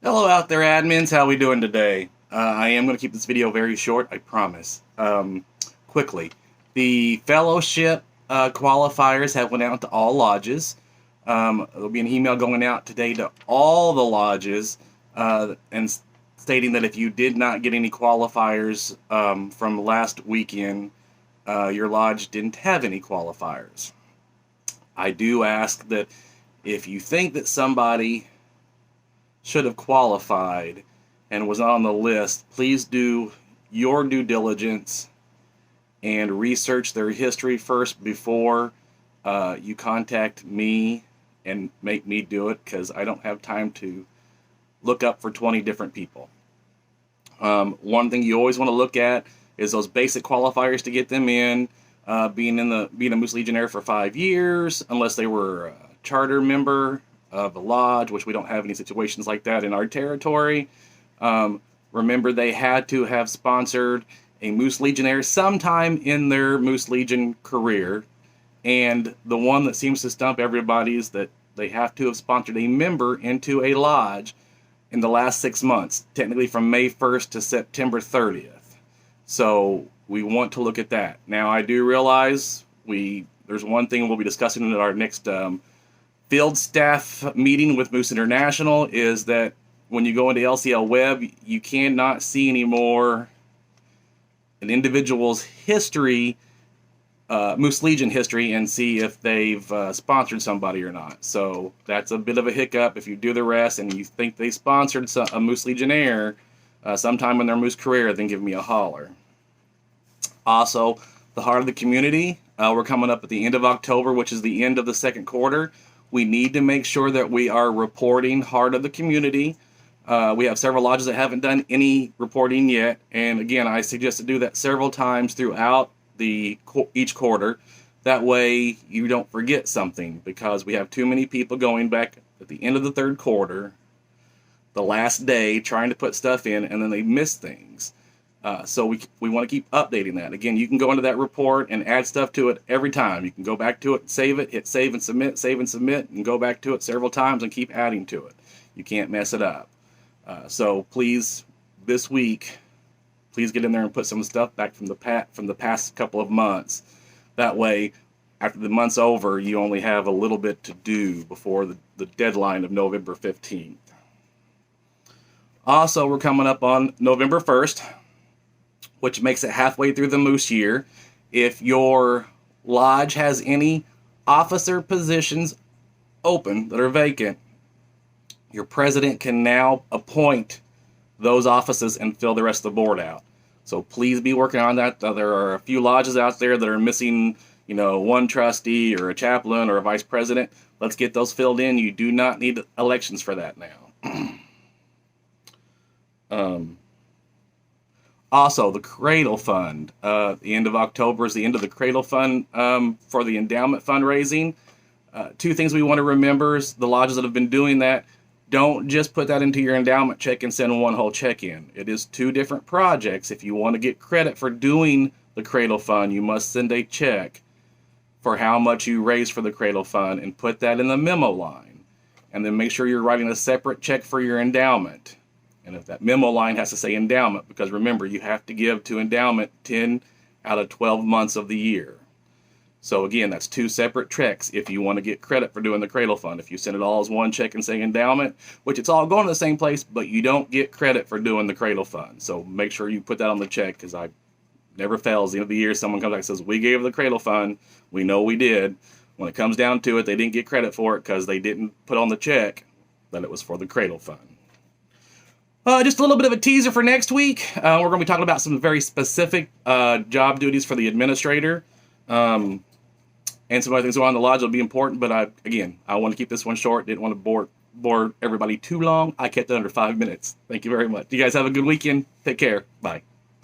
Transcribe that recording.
Hello out there, admins. How we doing today? I am going to keep this video very short, I promise. Quickly, the fellowship qualifiers have went out to all lodges. There'll be an email going out today to all the lodges and stating that if you did not get any qualifiers from last weekend, your lodge didn't have any qualifiers. I do ask that if you think that somebody should have qualified and was on the list, please do your due diligence and research their history first before you contact me and make me do it, because I don't have time to look up for 20 different people. One thing you always want to look at is those basic qualifiers to get them in. Being a Moose Legionnaire for 5 years, unless they were a charter member of a lodge, which we don't have any situations like that in our territory. Remember, they had to have sponsored a Moose Legionnaire sometime in their Moose Legion career. And the one that seems to stump everybody is that they have to have sponsored a member into a lodge in the last 6 months, technically from May 1st to September 30th. So we want to look at that. Now, I do realize there's one thing we'll be discussing in our next field staff meeting with Moose International, is that when you go into LCL Web, you cannot see anymore an individual's history, Moose Legion history, and see if they've sponsored somebody or not. So that's a bit of a hiccup. If you do the rest and you think they sponsored a Moose Legionnaire sometime in their Moose career, then give me a holler. Also, the Heart of the Community, we're coming up at the end of October, which is the end of the second quarter. We need to make sure that we are reporting Heart of the Community. We have several lodges that haven't done any reporting yet, and again, I suggest to do that several times throughout each quarter. That way you don't forget something, because we have too many people going back at the end of the third quarter, the last day, trying to put stuff in, and then they miss things. So we want to keep updating that. Again, you can go into that report and add stuff to it every time. You can go back to it, save it, hit save and submit, and go back to it several times and keep adding to it. You can't mess it up. So please, this week, please get in there and put some stuff back from the past couple of months. That way, after the month's over, you only have a little bit to do before the deadline of November 15th. Also, we're coming up on November 1st, which makes it halfway through the Moose year. If your lodge has any officer positions open that are vacant, your president can now appoint those offices and fill the rest of the board out. So please be working on that. There are a few lodges out there that are missing, one trustee or a chaplain or a vice president. Let's get those filled in. You do not need elections for that now. Also, the Cradle Fund. The end of October is the end of the Cradle Fund for the endowment fundraising. Two things we want to remember is the lodges that have been doing that, don't just put that into your endowment check and send one whole check in. It is two different projects. If you want to get credit for doing the Cradle Fund, you must send a check for how much you raised for the Cradle Fund and put that in the memo line. And then make sure you're writing a separate check for your endowment. And if that memo line has to say endowment, because remember, you have to give to endowment 10 out of 12 months of the year. So again, that's two separate checks if you want to get credit for doing the Cradle Fund. If you send it all as one check and say endowment, which it's all going to the same place, but you don't get credit for doing the Cradle Fund. So make sure you put that on the check, because I never fails. At the end of the year, someone comes back and says, we gave the Cradle Fund. We know we did. When it comes down to it, they didn't get credit for it because they didn't put on the check that it was for the Cradle Fund. Just a little bit of a teaser for next week. We're going to be talking about some very specific job duties for the administrator. And some other things around the lodge will be important, but I want to keep this one short. Didn't want to bore everybody too long. I kept it under 5 minutes. Thank you very much. You guys have a good weekend. Take care. Bye.